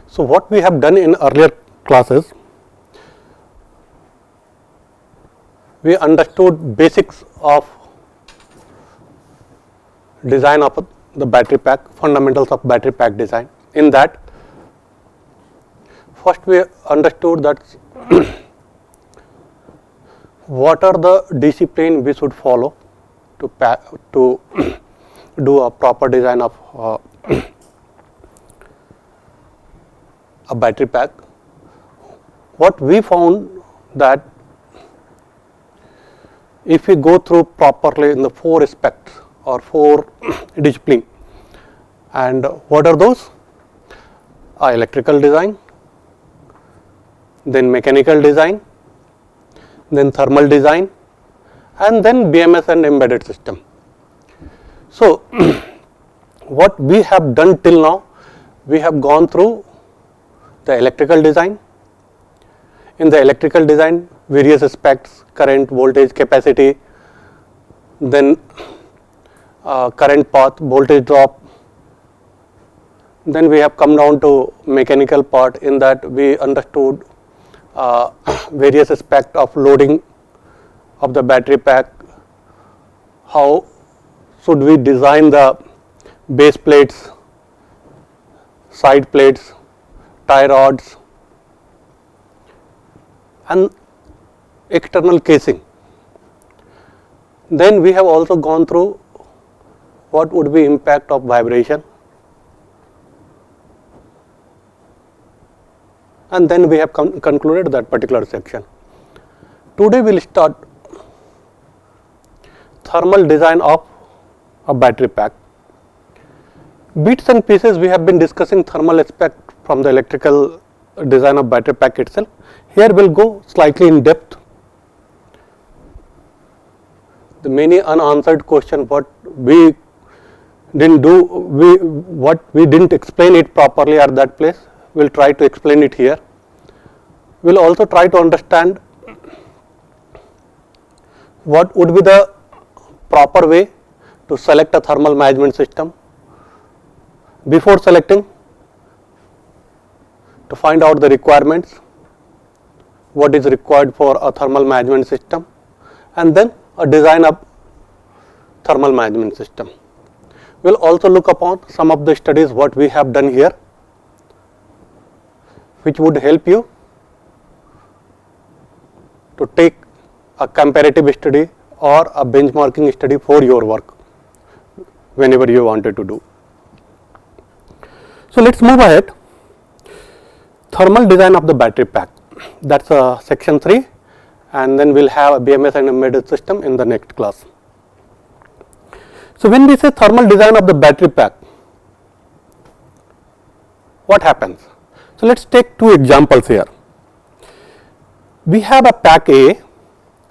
So what we have done in earlier classes, we understood basics of design of the battery pack, fundamentals of battery pack design. In that, first we understood that what are the discipline we should follow to do a proper design of a battery pack. What we found that if we go through properly in the 4 aspects or 4 discipline, and what are those? Electrical design, then mechanical design, then thermal design, and then BMS and embedded system. So what we have done till now, we have gone through the electrical design. In the electrical design, various aspects: current, voltage, capacity, then current path, voltage drop. Then we have come down to mechanical part. In that we understood various aspects of loading of the battery pack, how should we design the base plates, side plates, tie rods, and external casing. Then we have also gone through what would be impact of vibration, and then we have concluded that particular section. Today we will start thermal design of a battery pack. Bits and pieces we have been discussing thermal aspect from the electrical design of battery pack itself. Here we will go slightly in depth. The many unanswered question what we didn't do, what we didn't explain it properly at that place, we will try to explain it here. We will also try to understand what would be the proper way to select a thermal management system. Before selecting, to find out the requirements, what is required for a thermal management system, and then a design of thermal management system. We will also look upon some of the studies what we have done here, which would help you to take a comparative study or a benchmarking study for your work whenever you wanted to do. So let us move ahead. Thermal design of the battery pack, that is section 3, and then we will have a BMS and embedded system in the next class. So when we say thermal design of the battery pack, what happens? So let us take 2 examples here. We have a pack A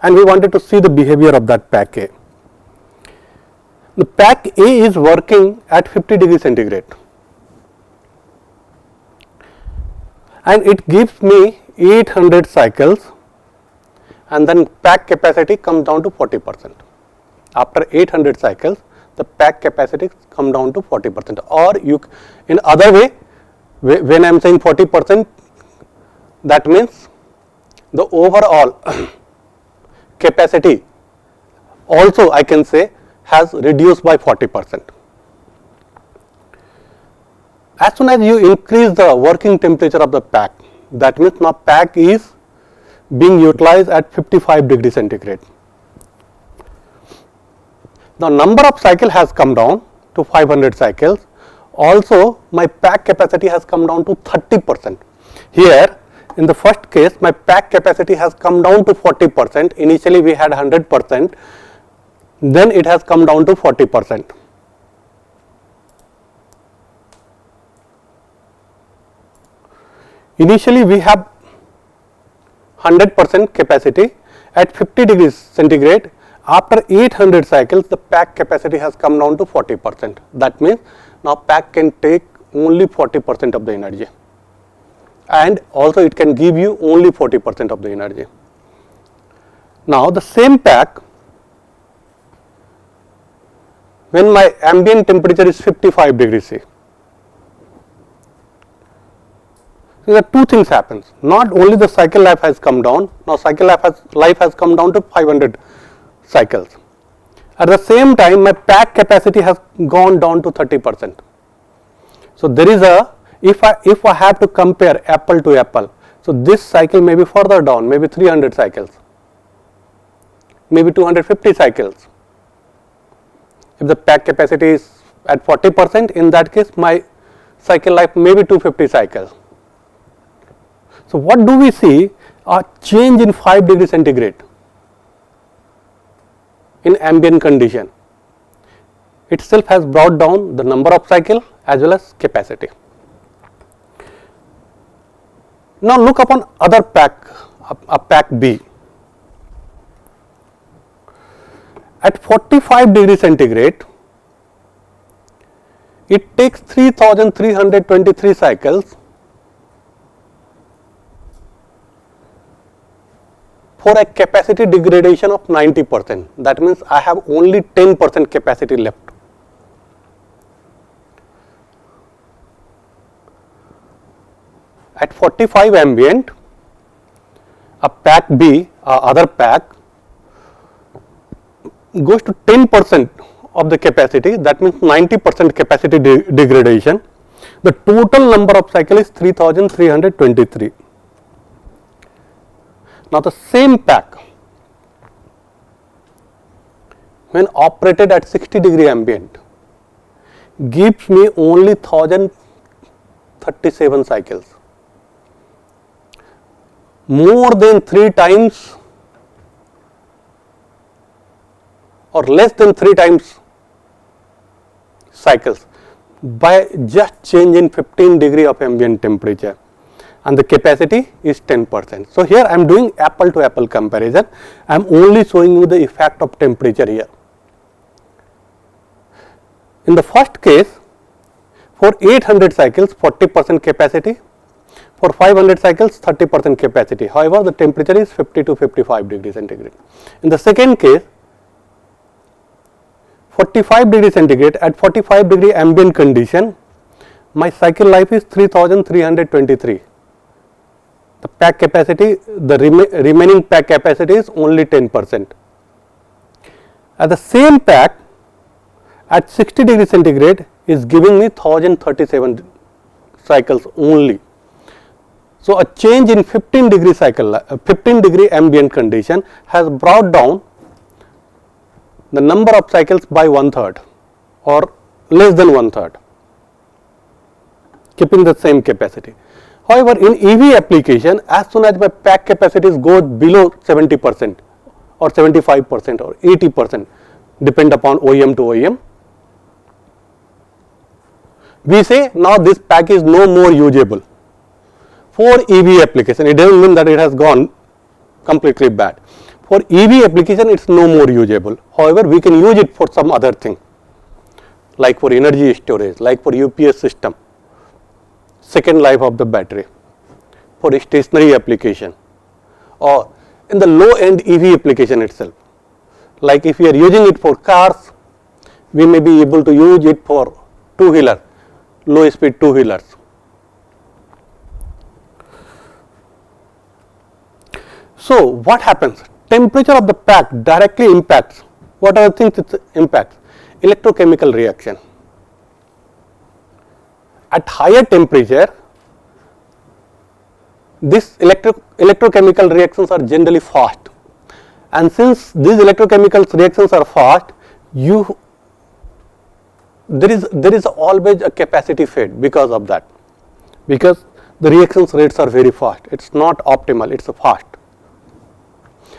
and we wanted to see the behavior of that pack A. The pack A is working at 50 degree centigrade and it gives me 800 cycles, and then pack capacity comes down to 40%. After 800 cycles, the pack capacity comes down to 40%, or you, in other way, when I am saying 40%, that means the overall capacity also I can say has reduced by 40%. As soon as you increase the working temperature of the pack, that means now pack is being utilized at 55 degree centigrade. The number of cycle has come down to 500 cycles. Also my pack capacity has come down to 30%. Here in the first case my pack capacity has come down to 40%. Initially we had 100%, then it has come down to 40%. Initially we have 100% capacity at 50 degrees centigrade. After 800 cycles, the pack capacity has come down to 40%. That means now pack can take only 40% of the energy, and also it can give you only 40% of the energy. Now the same pack, when my ambient temperature is 55 degrees C, So, there are two things happens. Not only the cycle life has come down, now cycle life has come down to 500 cycles. At the same time, my pack capacity has gone down to 30%. So, there is a, if I have to compare apple to apple, so this cycle may be further down, maybe 300 cycles, maybe 250 cycles. If the pack capacity is at 40%, in that case my cycle life may be 250 cycles. So, what do we see? A change in 5 degrees centigrade in ambient condition itself has brought down the number of cycle as well as capacity. Now, look upon other pack, a pack B. At 45 degrees centigrade, it takes 3323 cycles for a capacity degradation of 90%. That means I have only 10% capacity left. At 45 ambient, a pack B, other pack, goes to 10% of the capacity, that means 90% capacity degradation. The total number of cycle is 3323. Now, the same pack when operated at 60 degree ambient gives me only 1037 cycles, more than 3 times or less than 3 times cycles by just change in 15 degree of ambient temperature, and the capacity is 10%. So, here I am doing apple to apple comparison, I am only showing you the effect of temperature here. In the first case, for 800 cycles 40% capacity, for 500 cycles 30% capacity, however, the temperature is 50 to 55 degrees centigrade. In the second case, 45 degrees centigrade at 45 degree ambient condition, my cycle life is 3323. The pack capacity, the remaining pack capacity is only 10%. At the same pack at 60 degree centigrade is giving me 1037 cycles only. So, a change in 15 degree cycle, 15 degree ambient condition has brought down the number of cycles by 1/3 or less than 1/3, keeping the same capacity. However, in EV application, as soon as my pack capacities go below 70% or 75% or 80%, depend upon OEM to OEM, we say now this pack is no more usable for EV application. It does not mean that it has gone completely bad. For EV application, it is no more usable. However, we can use it for some other thing, like for energy storage, like for UPS system, second life of the battery, for stationary application, or in the low end EV application itself. Like if we are using it for cars, we may be able to use it for two-wheeler, low speed two-wheelers. So, what happens? Temperature of the pack directly impacts, what are the things it impacts? Electrochemical reaction. At higher temperature, these electrochemical reactions are generally fast, and since these electrochemical reactions are fast, there is always a capacity fade because of that, because the reactions rates are very fast. It is not optimal, it is fast.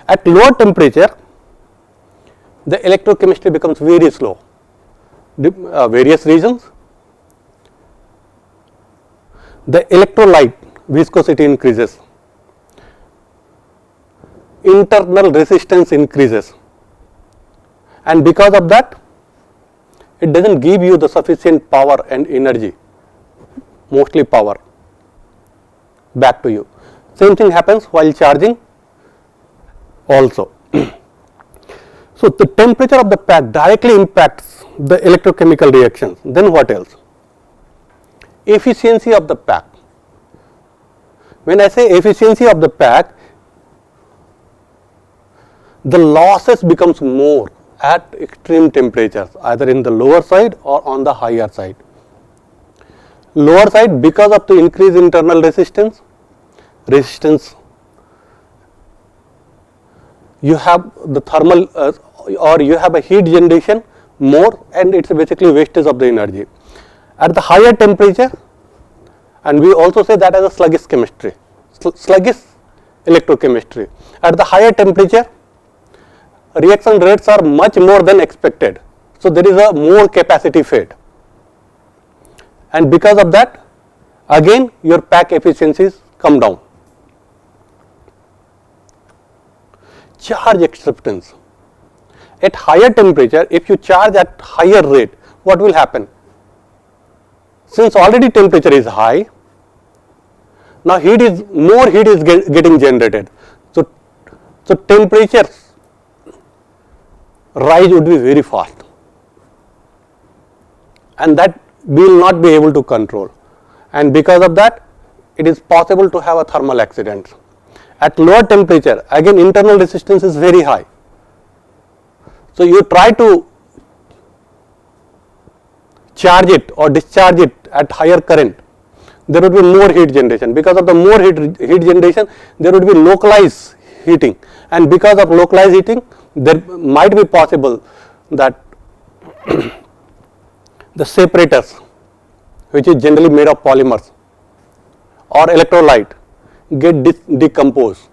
At lower temperature, the electrochemistry becomes very slow. Various reasons. The electrolyte viscosity increases, internal resistance increases, and because of that, it does not give you the sufficient power and energy, mostly power, back to you. Same thing happens while charging also. So, the temperature of the pack directly impacts the electrochemical reactions. Then what else? Efficiency of the pack. When I say efficiency of the pack, the losses becomes more at extreme temperatures, either in the lower side or on the higher side. Lower side because of the increased internal resistance, you have the thermal or you have a heat generation more, and it's basically wastage of the energy. At the higher temperature, and we also say that as a sluggish chemistry, sluggish electrochemistry. At the higher temperature, reaction rates are much more than expected. So there is a more capacity fade. And because of that, again your pack efficiencies come down. Charge acceptance. At higher temperature, if you charge at higher rate, what will happen? Since already temperature is high, now more heat is getting generated. So temperature rise would be very fast, and that we will not be able to control, and because of that it is possible to have a thermal accident. At lower temperature, again internal resistance is very high, so you try to charge it or discharge it at higher current, there would be more heat generation. Because of the more heat generation, there would be localized heating, and because of localized heating, there might be possible that the separators, which is generally made of polymers or electrolyte, get decomposed,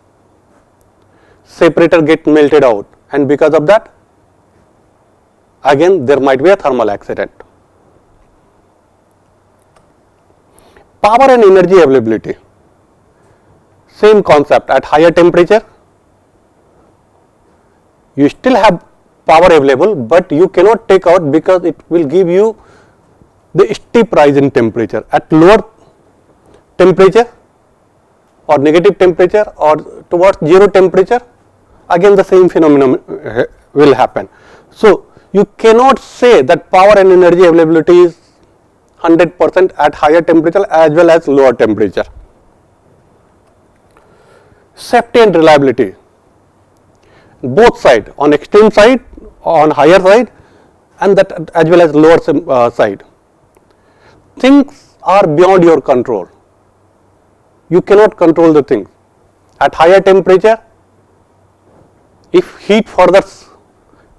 separator get melted out, and because of that, again there might be a thermal accident. Power and energy availability, same concept. At higher temperature, you still have power available, but you cannot take out because it will give you the steep rise in temperature. At lower temperature or negative temperature or towards zero temperature, again the same phenomenon will happen. So you cannot say that power and energy availability is 100% at higher temperature as well as lower temperature. Safety and reliability, both side, on extreme side, on higher side, and that as well as lower side. Things are beyond your control. You cannot control the things. At higher temperature, if heat further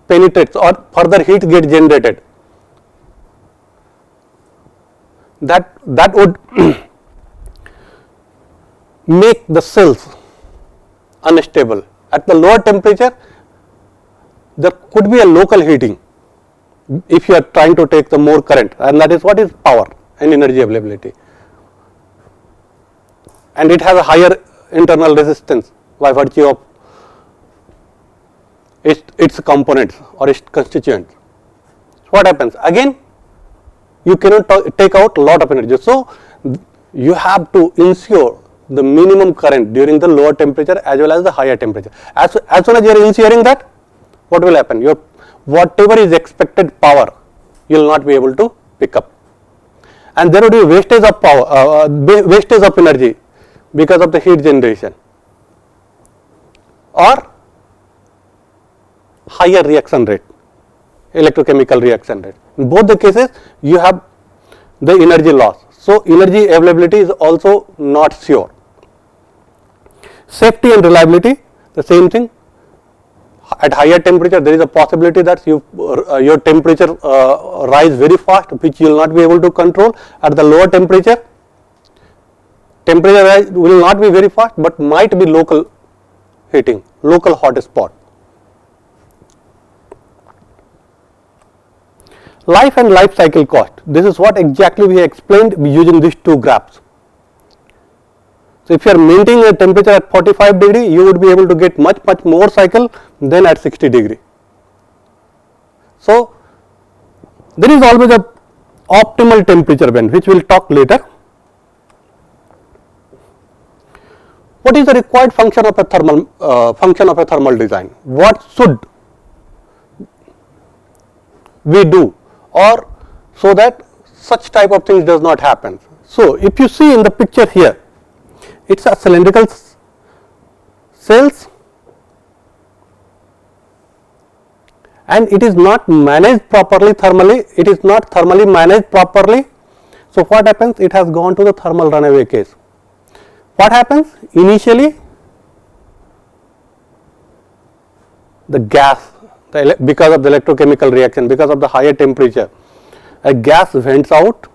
penetrates or further heat gets generated, that would make the cells unstable. At the lower temperature, there could be a local heating if you are trying to take the more current, and that is what is power and energy availability. And it has a higher internal resistance by virtue of its components or its constituents. What happens? Again, you cannot take out a lot of energy. So you have to ensure the minimum current during the lower temperature as well as the higher temperature. As soon as you are ensuring that, what will happen? Your whatever is expected power, you will not be able to pick up, and there would be wastage of power, wastage of energy because of the heat generation or higher reaction rate, electrochemical reaction rate. In both the cases, you have the energy loss. So energy availability is also not sure. Safety and reliability, the same thing. At higher temperature, there is a possibility that your temperature rise very fast, which you will not be able to control. At the lower temperature, temperature rise will not be very fast, but might be local heating, local hot spot. Life and life cycle cost. This is what exactly we explained using these two graphs. So if you are maintaining a temperature at 45 degree, you would be able to get much more cycle than at 60 degree. So there is always a optimal temperature band, which we will talk later. What is the required function of a thermal design? What should we do, or so that such type of things does not happen? So if you see in the picture here, it's a cylindrical cells, and it is not managed properly thermally, it is not thermally managed properly. So what happens? It has gone to the thermal runaway case. What happens? Initially the gas, because of the electrochemical reaction, because of the higher temperature, a gas vents out,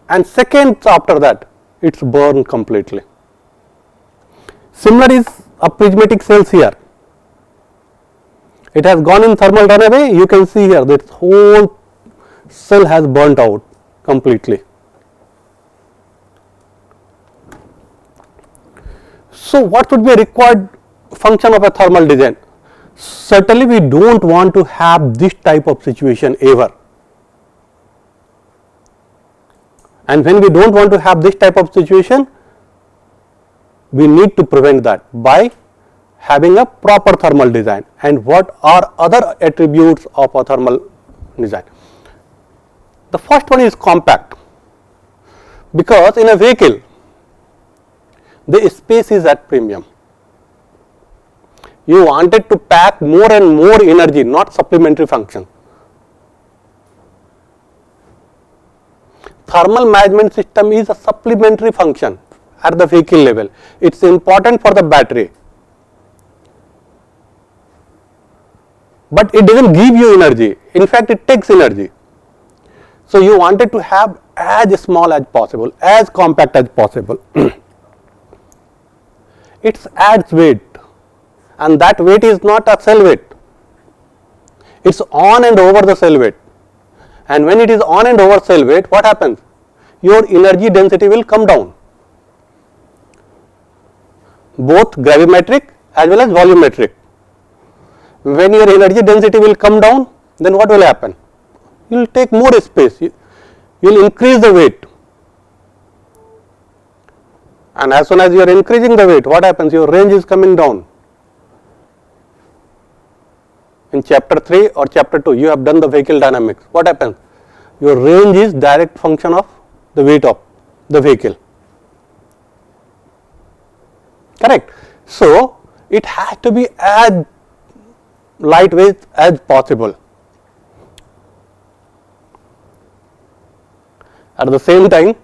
and seconds after that it's burned completely. Similar is a prismatic cells here. It has gone in thermal runaway. You can see here this whole cell has burnt out completely. So what would be a required function of a thermal design? Certainly we don't want to have this type of situation ever. And when we don't want to have this type of situation, we need to prevent that by having a proper thermal design. And what are other attributes of a thermal design? The first one is compact, because in a vehicle the space is at premium. You wanted to pack more and more energy, not supplementary function. Thermal management system is a supplementary function at the vehicle level. It is important for the battery, but it does not give you energy. In fact, it takes energy. So you wanted to have as small as possible, as compact as possible. It adds weight, and that weight is not a cell weight. It is on and over the cell weight. And when it is on and over cell weight, what happens? Your energy density will come down, both gravimetric as well as volumetric. When your energy density will come down, then what will happen? You will take more space, you will increase the weight, and as soon as you are increasing the weight, what happens? Your range is coming down. In chapter 3 or chapter 2, you have done the vehicle dynamics. What happens? Your range is direct function of the weight of the vehicle. Correct? So it has to be as lightweight as possible. At the same time,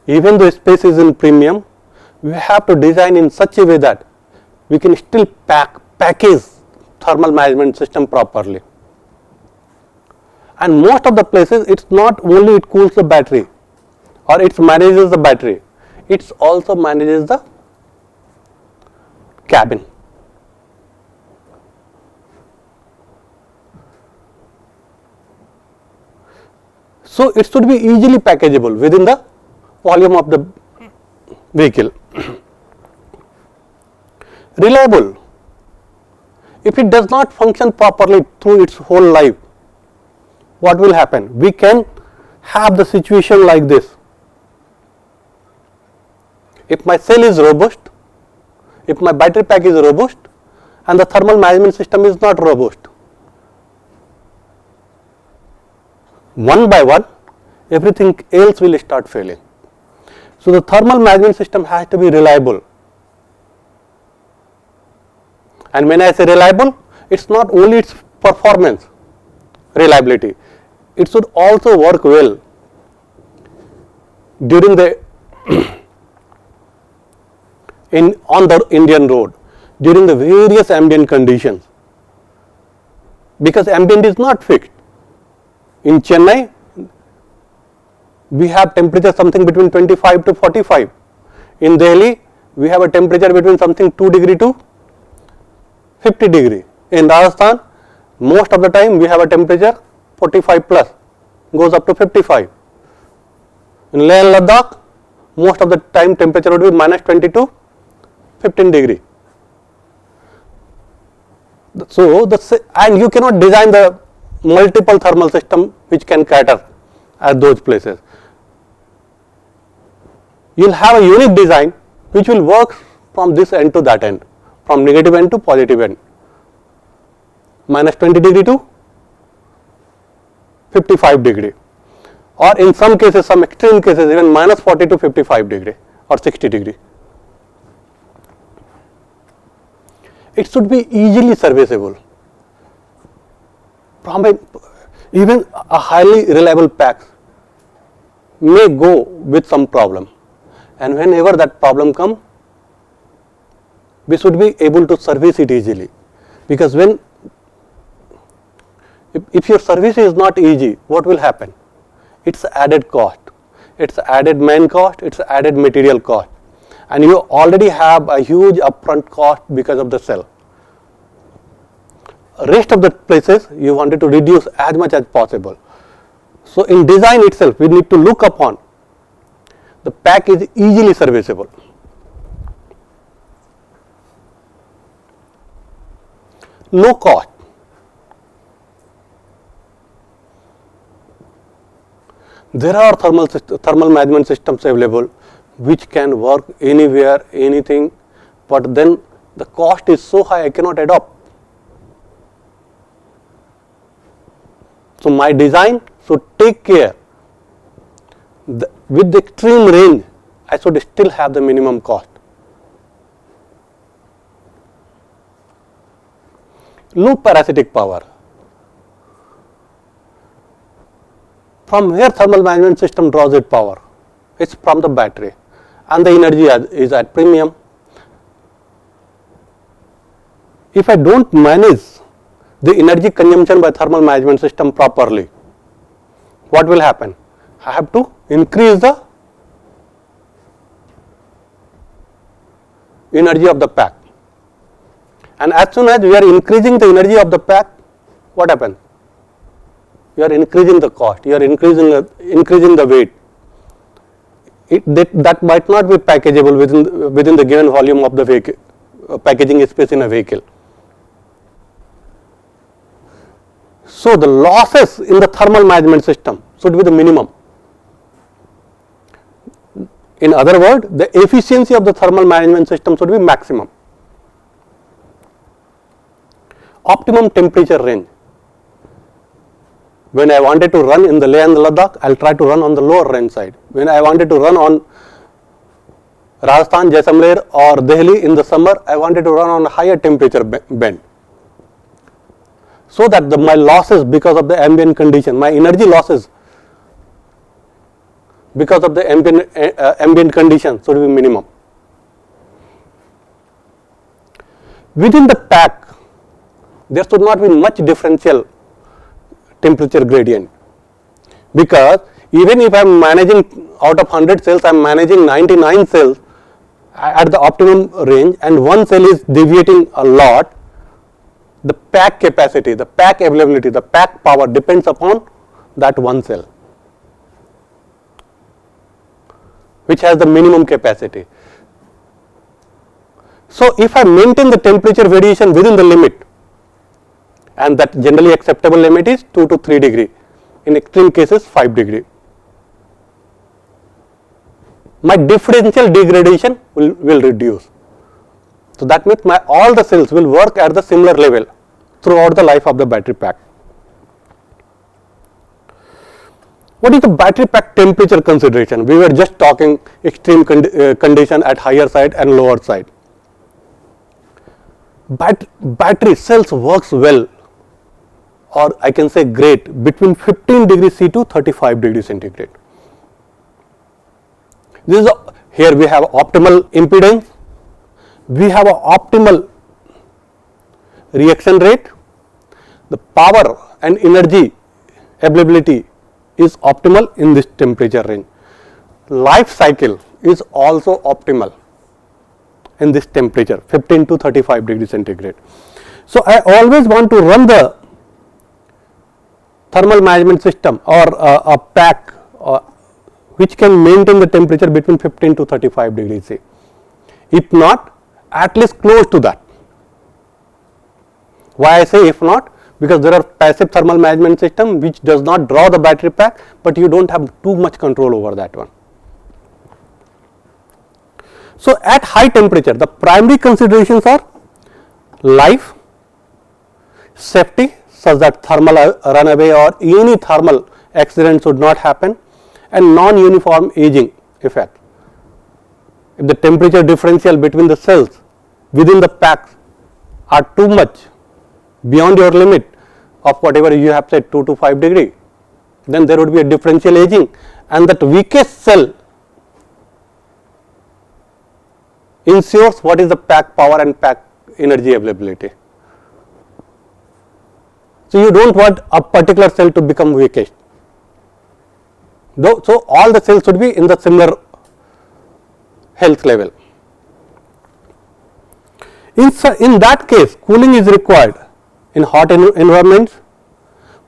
even though space is in premium, we have to design in such a way that we can still package thermal management system properly. And most of the places, it's not only it cools the battery or it manages the battery, it also manages the cabin. So it should be easily packageable within the volume of the vehicle. Reliable. If it does not function properly through its whole life, what will happen? We can have the situation like this. If my cell is robust, if my battery pack is robust, and the thermal management system is not robust, one by one everything else will start failing. So the thermal management system has to be reliable. And when I say reliable, it's not only its performance, reliability, it should also work well during the on the Indian road, during the various ambient conditions, because ambient is not fixed. In Chennai, we have temperature something between 25 to 45. In Delhi, we have a temperature between something 2 degree to 50 degree. In Rajasthan, most of the time we have a temperature 45 plus, goes up to 55. In Leh and Ladakh, most of the time temperature would be minus 20 to 15 degree. So, and you cannot design the multiple thermal system which can cater at those places. You will have a unique design which will work from this end to that end, from negative end to positive end, minus 20 degree to 55 degree, or in some cases, some extreme cases, even minus 40 to 55 degree or 60 degree. it should be easily serviceable. Even a highly reliable pack may go with some problem, and whenever that problem comes, we should be able to service it easily, because if your service is not easy, what will happen? It's added cost, it's added man cost, it's added material cost, and you already have a huge upfront cost because of the cell. Rest of the places you wanted to reduce as much as possible. So in design itself, we need to look upon the pack is easily serviceable. Low cost. There are thermal management systems available which can work anywhere, anything, but then the cost is so high I cannot adopt. So my design should take care with the extreme range, I should still have the minimum cost. Low parasitic power. From where thermal management system draws its power? It's from the battery, and the energy is at premium. If I don't manage the energy consumption by thermal management system properly, what will happen? I have to increase the energy of the pack, and as soon as we are increasing the energy of the pack, what happens? You are increasing the cost, you are increasing the weight. That might not be packageable within the given volume of the vehicle, packaging space in a vehicle. So the losses in the thermal management system should be the minimum. In other words, the efficiency of the thermal management system should be maximum. Optimum temperature range. When I wanted to run in the Leh and Ladakh, I will try to run on the lower range side. When I wanted to run on Rajasthan, Jaisalmer or Delhi in the summer, I wanted to run on a higher temperature band. So that my losses because of the ambient condition, my energy losses because of the ambient condition should be minimum. Within the pack, there should not be much differential temperature gradient, because even if I am managing out of 100 cells, I am managing 99 cells at the optimum range, and one cell is deviating a lot, the pack capacity, the pack availability, the pack power depends upon that one cell, which has the minimum capacity. So if I maintain the temperature variation within the limit, and that generally acceptable limit is 2 to 3 degree, in extreme cases 5 degree, my differential degradation will reduce. So that means all the cells will work at the similar level throughout the life of the battery pack. What is the battery pack temperature consideration? We were just talking extreme condition at higher side and lower side. Battery cells works well, or I can say great, between 15 degrees C to 35 degrees centigrade. Here we have optimal impedance, we have an optimal reaction rate, the power and energy availability is optimal in this temperature range. Life cycle is also optimal in this temperature, 15 to 35 degrees centigrade. So I always want to run the thermal management system or a pack which can maintain the temperature between 15 to 35 degrees C. If not, at least close to that. Why I say if not? Because there are passive thermal management system which does not draw the battery pack, but you don't have too much control over that one. So at high temperature, the primary considerations are life, safety, such that thermal runaway or any thermal accident should not happen, and non-uniform aging effect. If the temperature differential between the cells within the packs are too much beyond your limit of whatever you have said 2 to 5 degree, then there would be a differential aging, and that weakest cell ensures what is the pack power and pack energy availability. So, you do not want a particular cell to become weakest. So, all the cells should be in the similar health level. In that case, cooling is required in hot environments,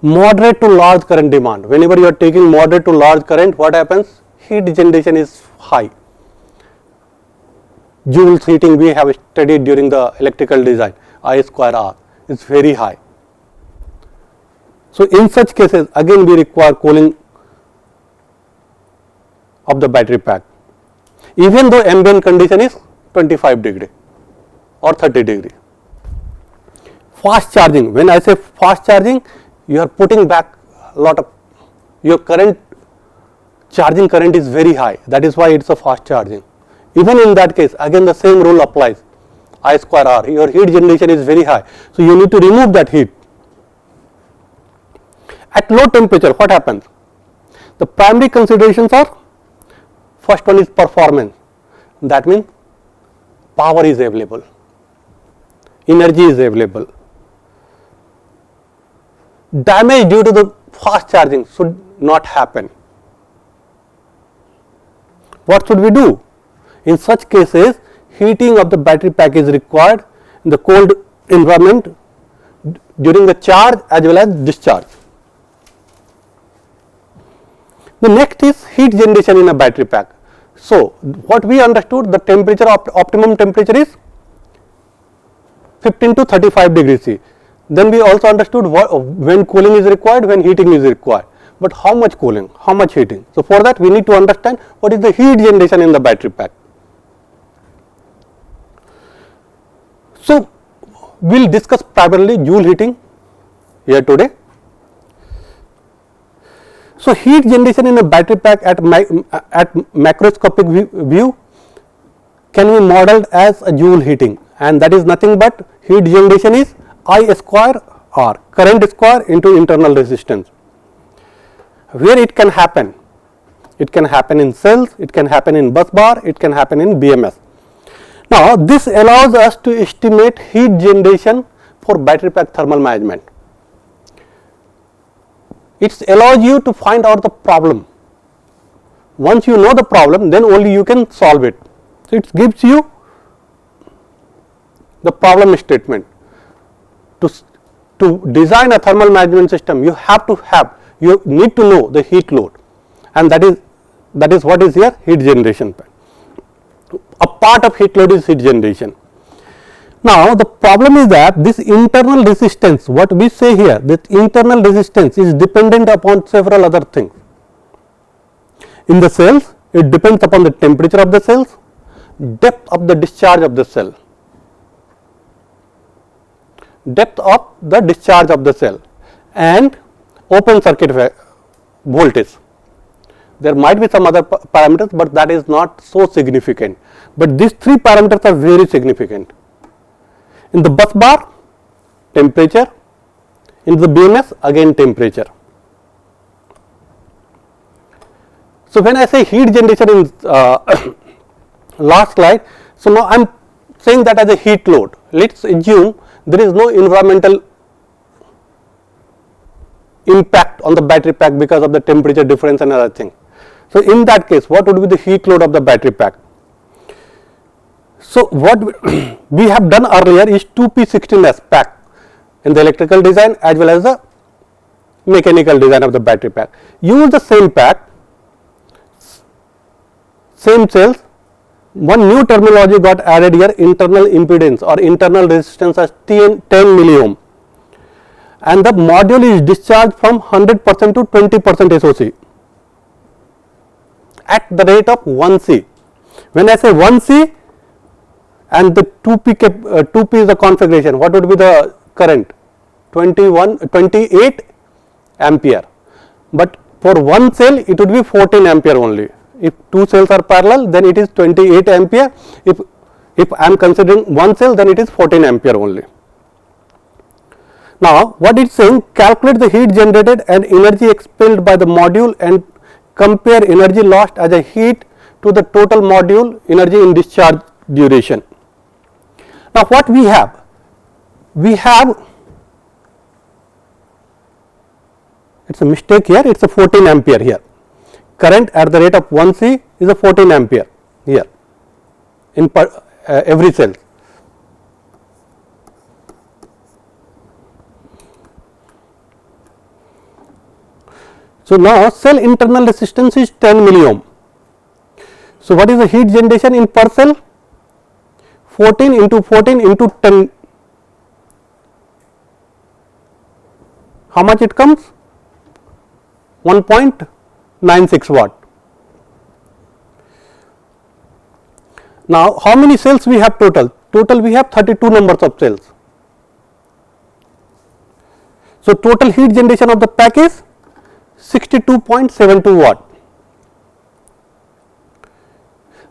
moderate to large current demand. Whenever you are taking moderate to large current, what happens? Heat generation is high. Joules heating we have studied during the electrical design, I square R is very high. So, in such cases again we require cooling of the battery pack, even though ambient condition is 25 degree or 30 degree. Fast charging, when I say fast charging, you are putting back a lot of your current, charging current is very high, that is why it is a fast charging. Even in that case again the same rule applies, I square R, your heat generation is very high. So, you need to remove that heat. At low temperature what happens? The primary considerations are, first one is performance, that means power is available, energy is available. Damage due to the fast charging should not happen. What should we do? In such cases, heating of the battery pack is required in the cold environment during the charge as well as discharge. The next is heat generation in a battery pack. So, what we understood, the temperature optimum temperature is 15 to 35 degrees C. Then we also understood when cooling is required, when heating is required, but how much cooling, how much heating. So, for that we need to understand what is the heat generation in the battery pack. So, we will discuss primarily Joule heating here today. So, heat generation in a battery pack at macroscopic view can be modeled as a Joule heating, and that is nothing but heat generation is I square R, current square into internal resistance. Where it can happen? It can happen in cells, it can happen in bus bar, it can happen in BMS. Now, this allows us to estimate heat generation for battery pack thermal management. It allows you to find out the problem. Once you know the problem, then only you can solve it. So, it gives you the problem statement. To design a thermal management system, you need to know the heat load, and that is what is here heat generation. A part of heat load is heat generation. Now, the problem is that this internal resistance, what we say here, that internal resistance is dependent upon several other things. In the cells, it depends upon the temperature of the cells, depth of the discharge of the cell, and open circuit voltage. There might be some other parameters, but that is not so significant, but these three parameters are very significant. In the bus bar, temperature, in the BMS again temperature. So, when I say heat generation in last slide, so now I am saying that as a heat load. Let us assume there is no environmental impact on the battery pack because of the temperature difference and other thing. So, in that case, what would be the heat load of the battery pack? So, what we have done earlier is 2P16S pack in the electrical design as well as the mechanical design of the battery pack. Use the same pack, same cells. One new terminology got added here, internal impedance or internal resistance as 10 milliohm, and the module is discharged from 100% to 20% SOC at the rate of 1C. When I say 1C and the 2P is the configuration, what would be the current? 28 ampere, but for one cell it would be 14 ampere only. If two cells are parallel, then it is 28 ampere. If I am considering one cell, then it is 14 ampere only. Now what it is saying, calculate the heat generated and energy expelled by the module and compare energy lost as a heat to the total module energy in discharge duration. Now what we have? We have, it is a mistake here, it is a 14 ampere here. Current at the rate of 1 C is a 14 ampere here in every cell. So now cell internal resistance is 10 milliohm. So what is the heat generation in per cell? 14 into 14 into 10. How much it comes? 1.96 watt. Now how many cells we have total? Total we have 32 numbers of cells. So total heat generation of the pack is 62.72 watt.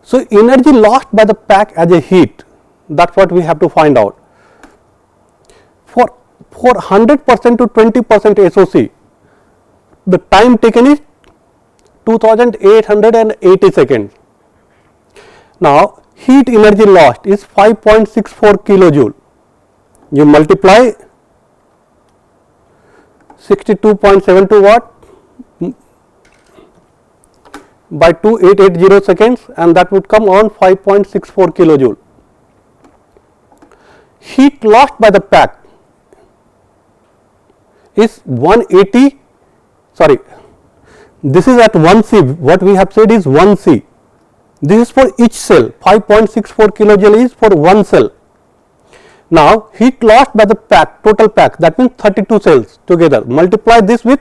So energy lost by the pack as a heat, that is what we have to find out. For 100% to 20% SOC, the time taken is 2880 seconds. Now heat energy lost is 5.64 kilojoule. You multiply 62.72 watt by 2880 seconds and that would come on 5.64 kilojoule. Heat lost by the pack is 180, sorry, this is at 1 C, what we have said is 1 C. This is for each cell, 5.64 kilojoule is for one cell. Now heat lost by the pack, total pack, that means 32 cells together, multiply this with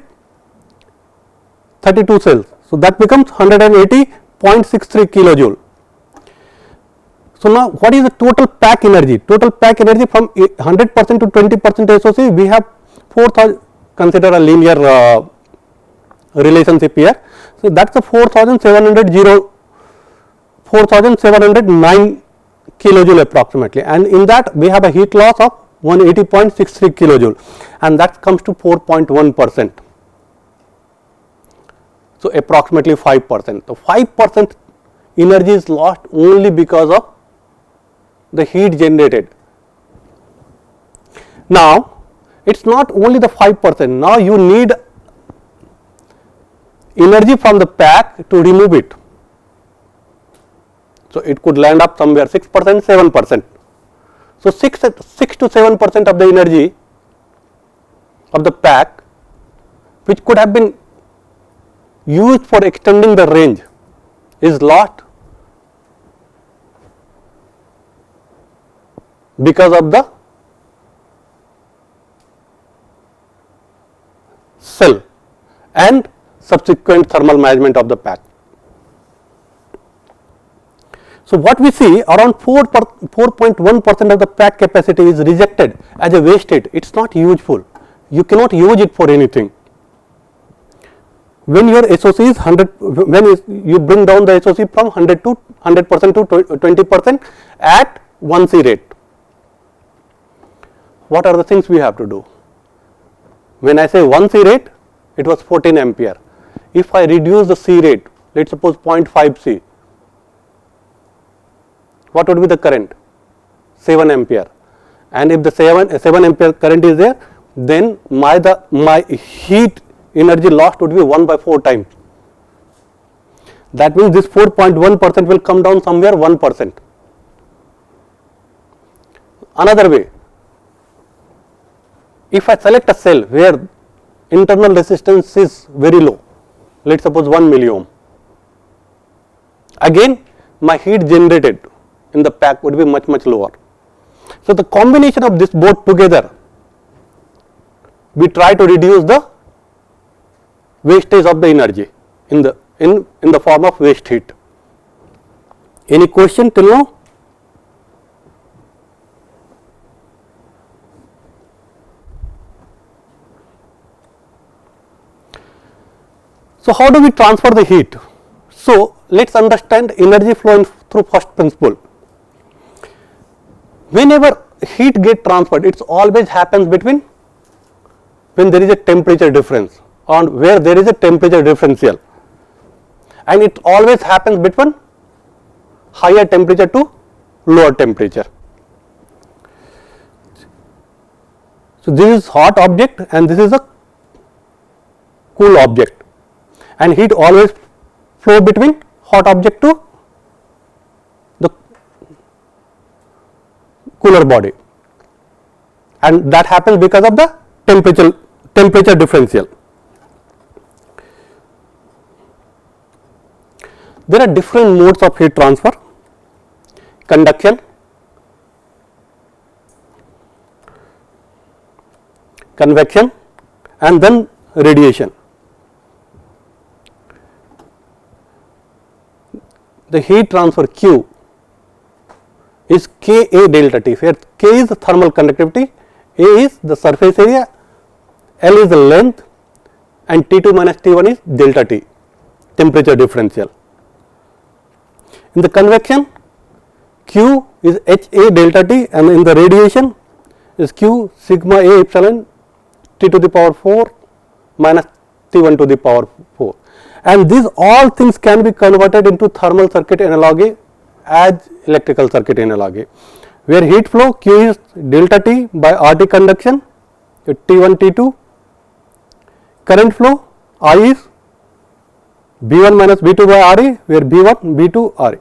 32 cells. So that becomes 180.63 kilojoule. So now what is the total pack energy? Total pack energy from 100% to 20% SOC, we have 4000, consider a linear relationship here. So that is the 4709 kilojoule approximately, and in that we have a heat loss of 180.63 kilojoule and that comes to 4.1%. So approximately 5%. So 5% energy is lost only because of the heat generated. Now it is not only the 5%, now you need energy from the pack to remove it. So it could land up somewhere 6%, 7%. So 6 to 7% of the energy of the pack which could have been used for extending the range is lost because of the cell and subsequent thermal management of the pack. So what we see, around 4.1% of the pack capacity is rejected as a waste heat. It is not useful, you cannot use it for anything. When your SOC is 100, when you bring down the SOC from 100% to 20% at 1 C rate, what are the things we have to do? When I say 1 C rate, it was 14 ampere. If I reduce the C rate, let us suppose 0.5 C, what would be the current? 7 ampere. And if the 7 ampere current is there, then my heat energy lost would be 1 by 4 times. That means this 4.1% will come down somewhere 1%. Another way, if I select a cell where internal resistance is very low, let us suppose 1 milliohm, again my heat generated in the pack would be much lower. So the combination of this both together, we try to reduce the wastage of the energy in the form of waste heat. Any question till now? So how do we transfer the heat? So let us understand energy flow through first principle. Whenever heat get transferred, it always happens between when there is a temperature difference or where there is a temperature differential, and it always happens between higher temperature to lower temperature. So, this is hot object and this is a cool object, and heat always flow between hot object to the cooler body, and that happens because of the temperature differential. There are different modes of heat transfer: conduction, convection, and then radiation. The heat transfer Q is Ka delta T, where K is the thermal conductivity, A is the surface area, L is the length, and T2 minus T1 is delta T, temperature differential. In the convection, Q is HA delta T, and in the radiation is Q sigma A epsilon T to the power 4 minus T1 to the power 4. And these all things can be converted into thermal circuit analogy as electrical circuit analogy, where heat flow Q is delta T by RT conduction T1 T2, current flow I is B1 minus B2 by RE, where B1 B2 RE.